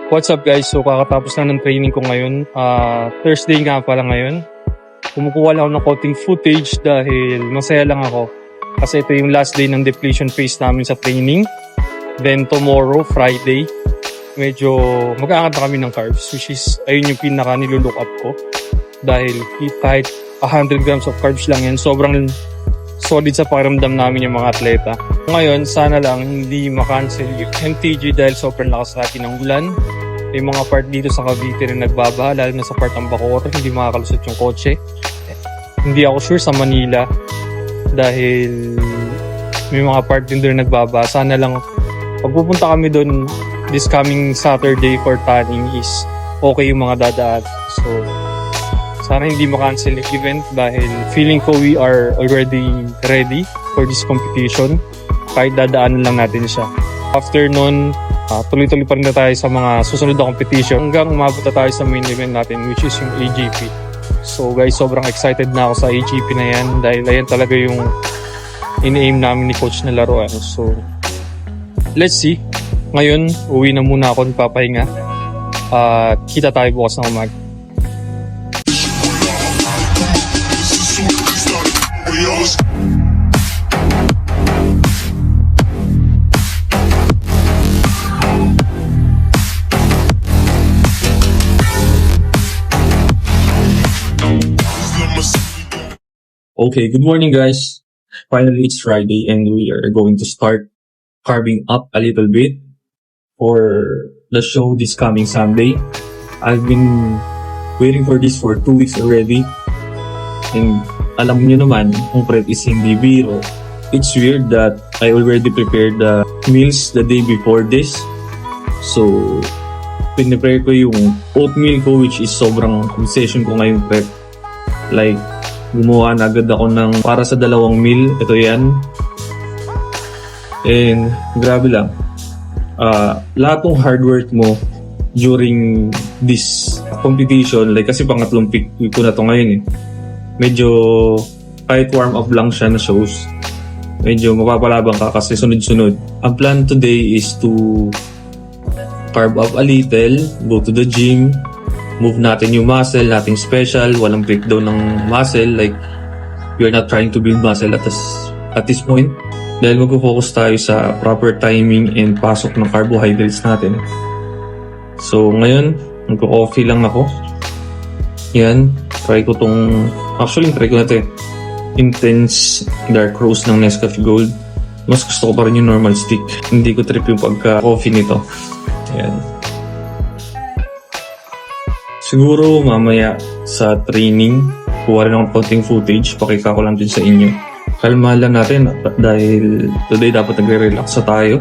What's up guys? So kakatapos lang ng training ko ngayon. Thursday nga pala ngayon. Kumukuha lang ako ng konting footage dahil masaya lang ako. Kasi ito yung last day ng depletion phase namin sa training. Then tomorrow, Friday, medyo mag-aangat na kami ng carbs. Which is, ayun yung pinaka nilulook up ko. Dahil kahit 100 grams of carbs lang yan, sobrang solid sa pakiramdam namin yung mga atleta. Ngayon, sana lang hindi makancel yung MTG dahil sobrang lakas natin ng ulan. May mga part dito sa Cavite na nagbabaha, lalo na sa part ng Bacoor, hindi makakalusot yung kotse. Hindi ako sure sa Manila dahil may mga part din doon nagbabaha. Sana lang, pag pupunta kami doon this coming Saturday for tanning is okay yung mga dadaan. So, sana hindi makancel yung event dahil feeling ko we are already ready for this competition. Kahit dadaanan lang natin siya. After nun, tuloy-tuloy pa rin na tayo sa mga susunod na competition hanggang umabot na tayo sa main event natin which is yung AGP. So guys, sobrang excited na ako sa AGP na yan dahil ayan talaga yung ini-aim namin ni coach na laruan. So, let's see. Ngayon, uwi na muna ako, papahinga. Kita tayo bukas ng umaga. Okay, good morning guys. Finally, it's Friday and we are going to start carving up a little bit for the show this coming Sunday. I've been waiting for this for 2 weeks already. And alam niyo naman, kung prep is hindi biro. It's weird that I already prepared the meals the day before this. So, pinipare ko yung oatmeal ko which is sobrang obsession ko ngayong prep. Like, gumawa na agad ako ng para sa 2 meal. Ito yan. And grabe lang. Lahat ng hard work mo during this competition, like kasi pangatlong pick ko na to ngayon eh. Medyo kahit warm up lang siya na shows, medyo mapapalabang ka kasi sunod-sunod. Ang plan today is to carb up a little, go to the gym, move natin yung muscle, nating special, walang breakdown ng muscle, like we're not trying to build muscle at this point. Dahil mag-focus tayo sa proper timing and pasok ng carbohydrates natin. So ngayon, mag-coffee lang ako. Yan, try ko tong, actually try ko na ito intense dark roast ng Nescafe Gold. Mas gusto ko pa rin yung normal stick. Hindi ko trip yung pagka-coffee nito. Yan. Siguro mamaya sa training, kuha rin akong konting footage, pakita ko lang din sa inyo. Kalma lang natin dahil today dapat nagre-relax sa tayo.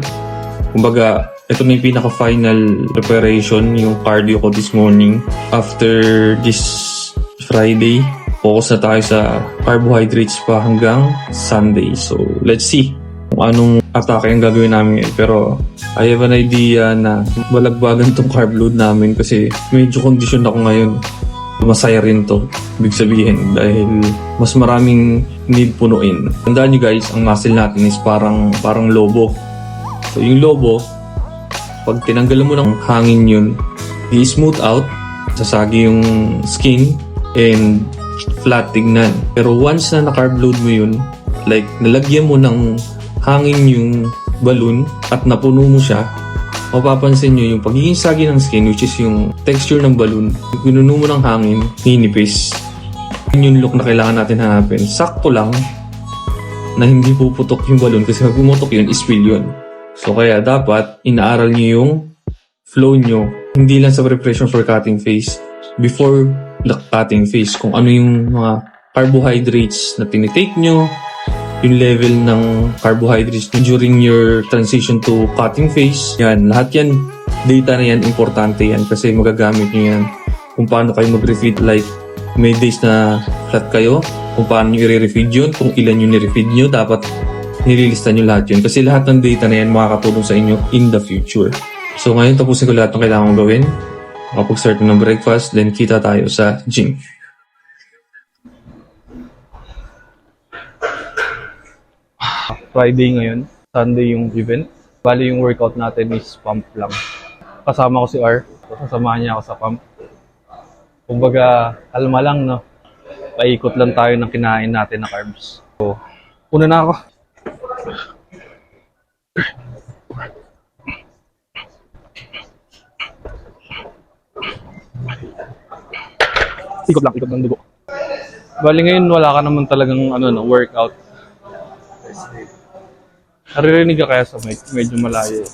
Kumbaga, ito na yung pinaka-final preparation, yung cardio ko this morning. After this Friday, focus na tayo sa carbohydrates pa hanggang Sunday. So, let's see kung anong atake ang gagawin namin ngayon. Pero, I have an idea na balagbagan tong carb load namin kasi medyo condition ako ngayon. Masaya rin to, ibig sabihin, dahil mas maraming need punuin. Tandaan nyo guys, ang muscle natin is parang lobo. So yung lobo, pag tinanggalan mo ng hangin yun, i-smooth out, sasagi yung skin, and flat tignan. Pero once na na-carb load mo yun, like nalagyan mo ng hangin yung balloon at napuno mo siya, mapapansin nyo yung pagiging sagi ng skin, which is yung texture ng balloon, pinuno mo ng hangin, ninipis. Yun yung look na kailangan natin hanapin. Sakto lang na hindi puputok yung balloon kasi pag pumutok yun, spill yun. So kaya dapat inaaral nyo yung flow nyo, hindi lang sa preparation for cutting phase, before the cutting phase, kung ano yung mga carbohydrates na tinitake nyo, yung level ng carbohydrates during your transition to cutting phase. Yan, lahat yan, data na yan, importante yan kasi magagamit nyo yan kung paano kayo mag-refeed. Like, may days na flat kayo, kung paano nyo i-refeed yun, kung ilan yung ni-refeed nyo, dapat nililista nyo lahat yun kasi lahat ng data na yan makakatulong sa inyo in the future. So ngayon, tapusin ko lahat ng kailangan kong gawin. Kapag-start ng breakfast, then kita tayo sa gym. Friday ngayon, Sunday yung event. Bali yung workout natin is pump lang. Kasama ko si R. sasamahan niya ako sa pump. Kumbaga, kalma lang, no? Paikot lang tayo ng kinain natin na carbs. So, una na ako. Ikot lang dugo. Bali ngayon, wala ka naman talagang workout. Naririnig ka kaya sa mic, medyo malayo.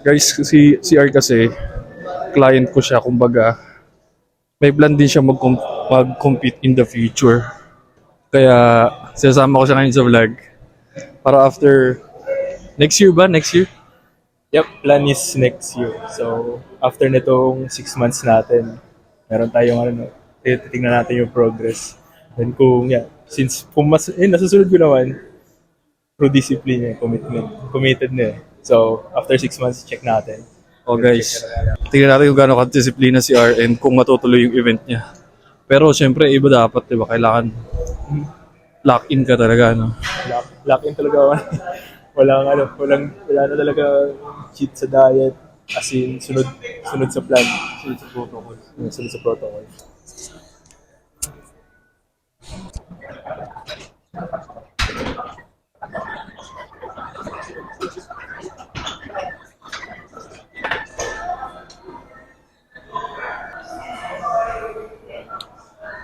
Guys, si R kasi, client ko siya, kumbaga, may plan din siya mag-compete in the future. Kaya, sinasama ko siya ngayon sa vlog. Para after, next year ba? Next year? Yep, plan is next year. So, after nitong 6 months natin, meron tayong titingnan natin yung progress. Then since nasusunod ko naman, through discipline committed na eh. So, after 6 months, check natin. Oh guys, tingnan natin kung gaano ka-disiplina si R and kung matutuloy yung event niya. Pero syempre, iba dapat, diba? Kailangan lock in ka talaga, no? Lock in talaga ako. Wala na talaga cheat sa diet. As in, sunod sa plan. Sunod sa protocol. Sunod sa protocol.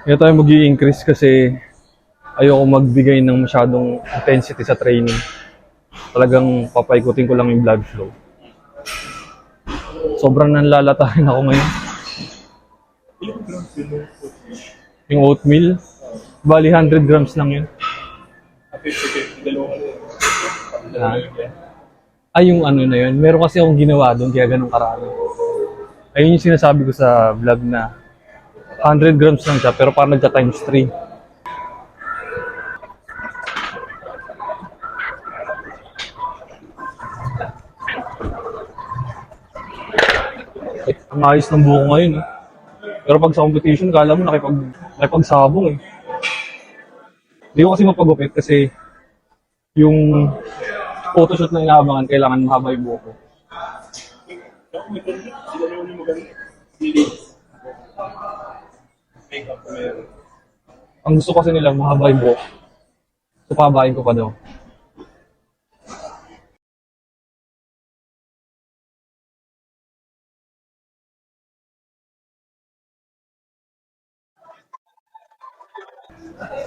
Kaya tayo mag-i-increase kasi ayoko magbigay ng masyadong intensity sa training. Talagang papaikutin ko lang yung blood flow. Sobrang nanlalatahin ako ngayon. Yung oatmeal, bali 100 grams lang yun. Yung na yun. Meron kasi akong ginawa doon kaya ganun karami. Ayun yung sinasabi ko sa vlog na 100 grams lang siya, pero parang nagka times 3. Ang ayos ng buko ngayon. Eh. Pero pag sa competition, kala mo nakipagsabong eh. Hindi ko kasi mapagupit kasi yung photoshoot na inaabangan, kailangan mahaba yung buko. Ang gusto kasi nila mahaba yung buhok. So, pabahin ko pa daw.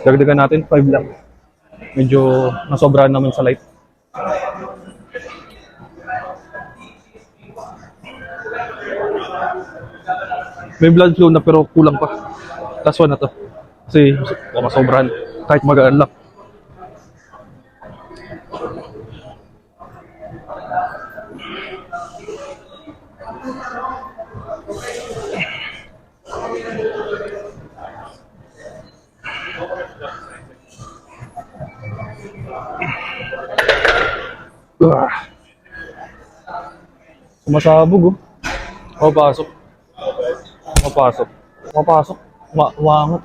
Dagdagan natin, 5 lang. Medyo nasobrahan naman sa light. May blood flow na pero kulang pa. Last one na to. Kasi masobrahan. Kahit magaan lang. Sumasabog oh. Papasok. Wangot.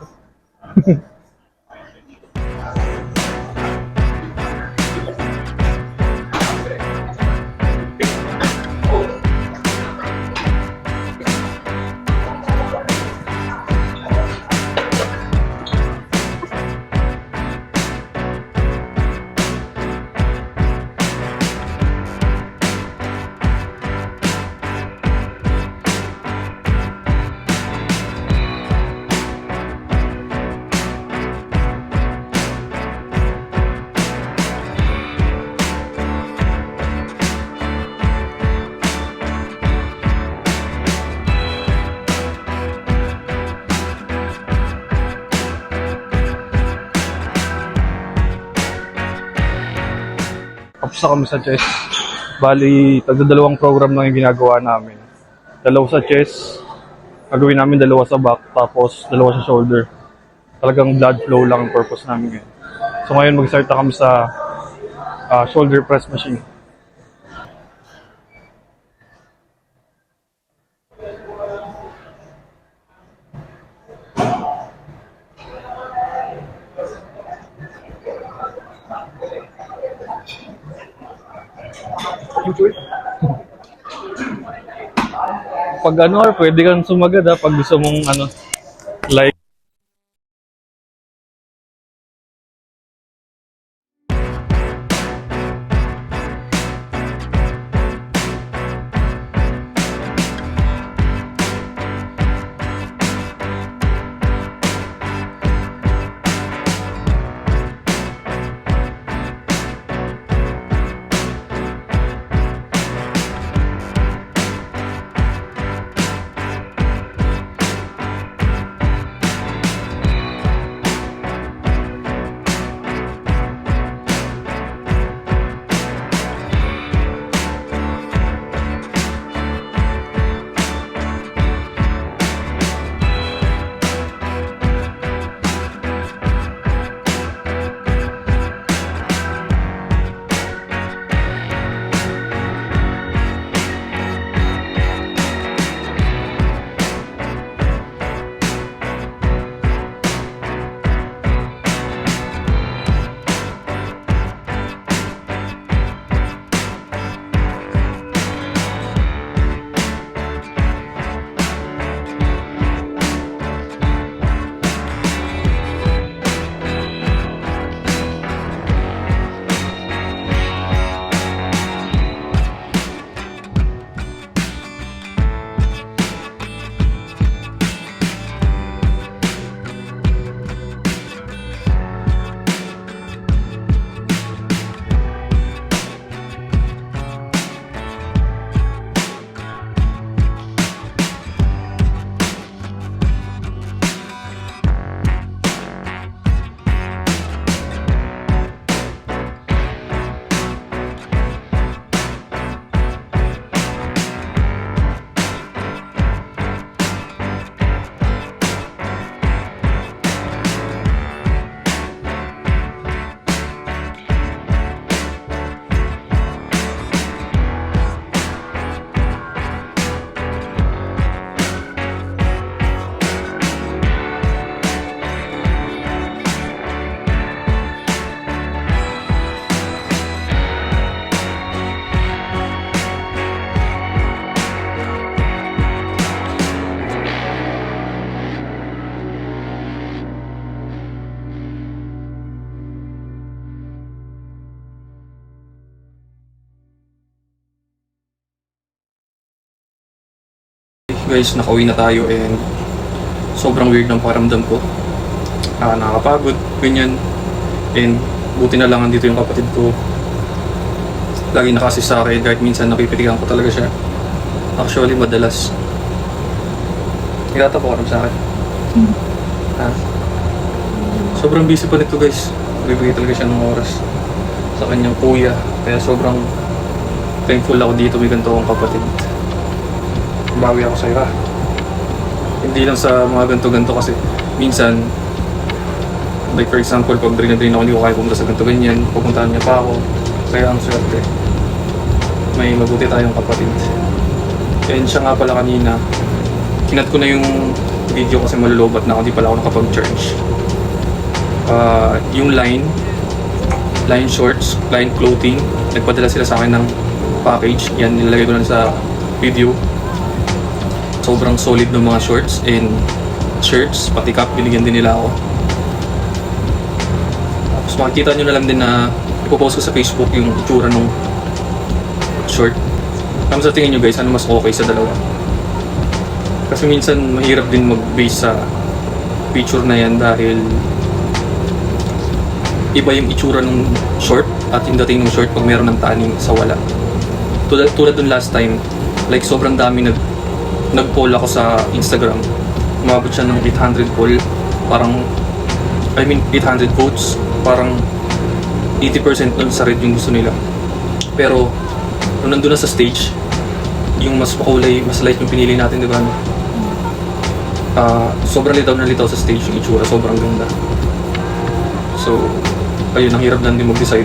Tapos na kami sa chest. Bali, tagdadalawang program lang yung ginagawa namin. Dalawa sa chest, gagawin namin dalawa sa back, tapos dalawa sa shoulder. Talagang blood flow lang ang purpose namin ngayon. So ngayon mag-start na kami sa shoulder press machine. pag ano, pwede kang sumagad ha, pag gusto mong ano, like, Guys, nakauwi na tayo and sobrang weird ng pakiramdam ko. Nakakapagod, ganyan. And buti na lang andito yung kapatid ko. Lagi nakasis sa akin kahit minsan napipitigan ko talaga siya. Actually, madalas. Nagtatapo sa akin. Sobrang busy pa nito guys. Bibigay talaga siya ng oras sa kanyang kuya. Kaya sobrang thankful ako dito may ganito akong kapatid. Bawi ako sa'yo ha. Hindi lang sa mga ganto-ganto kasi minsan like for example pag drain na drain ako hindi ko kaya pumunta sa ganto ganyan pupuntahan niya pa ako kaya ang swerte may mabuti tayong kapatid. And siya nga pala kanina kinat ko na yung video kasi malulobat na ako hindi pala ako nakapag-charge. Yung line shorts, line clothing nagpadala sila sa akin ng package yan nilalagay ko lang sa video. Sobrang solid ng mga shorts and shirts, pati cap, binigyan din nila ako. Tapos makikita nyo na lang din na ipopost ko sa Facebook yung itsura ng short. Ano sa tingin nyo guys, ano mas okay sa dalawa? Kasi minsan mahirap din mag-base sa picture na yan dahil iba yung itsura ng short at yung dating ng short pag meron ng tanning sa wala. Tulad dun last time, like sobrang dami nag-poll ako sa Instagram. Umabot siya ng 800 poll. 800 votes. Parang 80% nun sa red yung gusto nila. Pero, nung nandun na sa stage, yung mas makulay, mas light yung pinili natin, di ba? Sobrang litaw na litaw sa stage yung itsura. Sobrang ganda. So, ayun, ang hirap lang din mag-decide.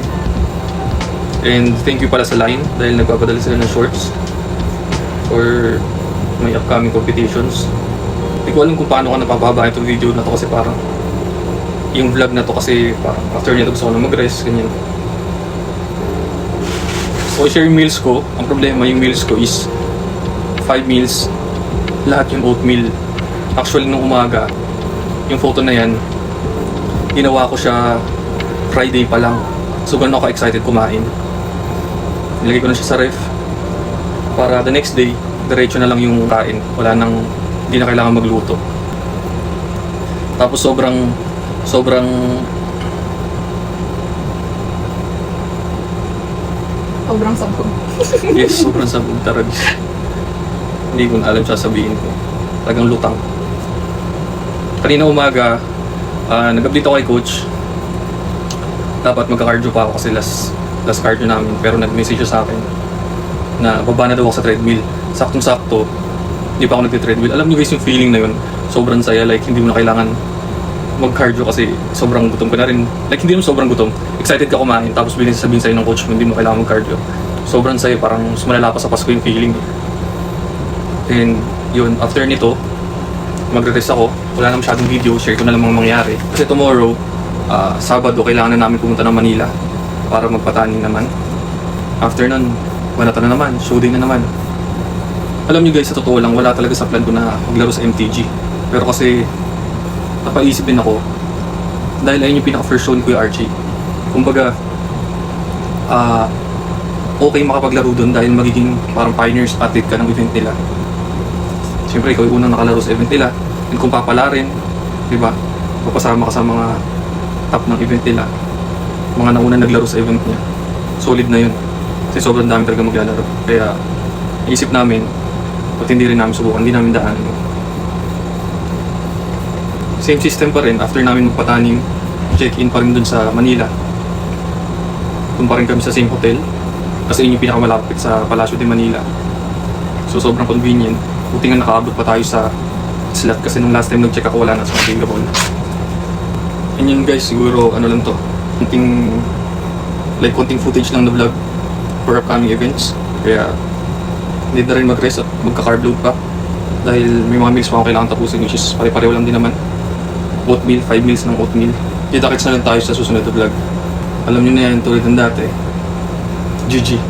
And thank you pala sa Line dahil nagpapadala sila ng shorts or may upcoming competitions. Hindi ko alam kung paano ka napapahaba itong video na to kasi parang yung vlog na to kasi parang after nito gusto ko na mag-rest, ganyan. So, share yung meals ko. Ang problema, yung meals ko is 5 meals lahat yung oatmeal. Actually, nung umaga, yung photo na yan, ginawa ko siya Friday pa lang. So, ganun ako excited kumain. Nilagay ko na siya sa ref para the next day, diretso na lang yung kain. Wala nang, hindi na kailangan magluto. Tapos sobrang Sobrang sabog. yes, sobrang sabog talaga. Hindi ko na alam sasabihin ko. Talagang lutang. Kanina umaga, nag-update ako kay coach. Dapat magka-cardio pa ako kasi last cardio namin. Pero nag-message siya sa akin na baba na daw ako sa treadmill. Saktong-sakto, hindi pa ako nagte-treadmill. Alam niyo guys yung feeling na yun. Sobrang saya, like hindi mo na kailangan mag-cardio kasi sobrang gutom ka na rin. Like hindi mo sobrang gutom. Excited ka kumain tapos bilis sabihin sa'yo ng coach mo hindi mo kailangan mag-cardio. Sobrang saya, parang sumalala pa sa Pasko yung feeling. And yun, after nito, magre-rest ako. Wala na masyadong video, share ko na lang mga mangyari. Kasi tomorrow, Sabado, kailangan na namin pumunta ng Manila para magpataning naman. After nun, banata na naman, show day na naman. Alam niyo guys, sa totoo lang, wala talaga sa plan ko na maglaro sa MTG. Pero kasi, napaisip din ako dahil ayun yung pinaka-first show ni Kuya Archie. Kumbaga, okay makapaglaro doon dahil magiging parang pioneers athlete ka ng event nila. Siyempre, ikaw yung unang nakalaro sa event nila. And kung papala rin, di ba? Papasama ka sa mga top ng event nila. Mga nauna naglaro sa event niya. Solid na yun. Kasi sobrang dami talaga maglalaro. Kaya, isip namin, at hindi rin namin subukan, hindi namin daan. Same system pa rin, after namin magpatanim, check-in pa rin dun sa Manila. Doon pa rin kami sa same hotel, kasi yun yung pinakamalapit sa Palacio de Manila. So sobrang convenient. Buti nga nakaabot pa tayo sa slot kasi nung last time nag-check ako wala na sa available. And yun guys, siguro ano lang to, konting footage lang na vlog for upcoming events. Kaya hindi na rin mag-rest at magka-carb load pa. Dahil may mga meals pa ako kailangan tapusin, which is pare-pareho lang din naman. Oatmeal, 5 meals ng oatmeal. Kita-kits na lang tayo sa susunod na vlog. Alam nyo na yan, tulad ng dati. GG.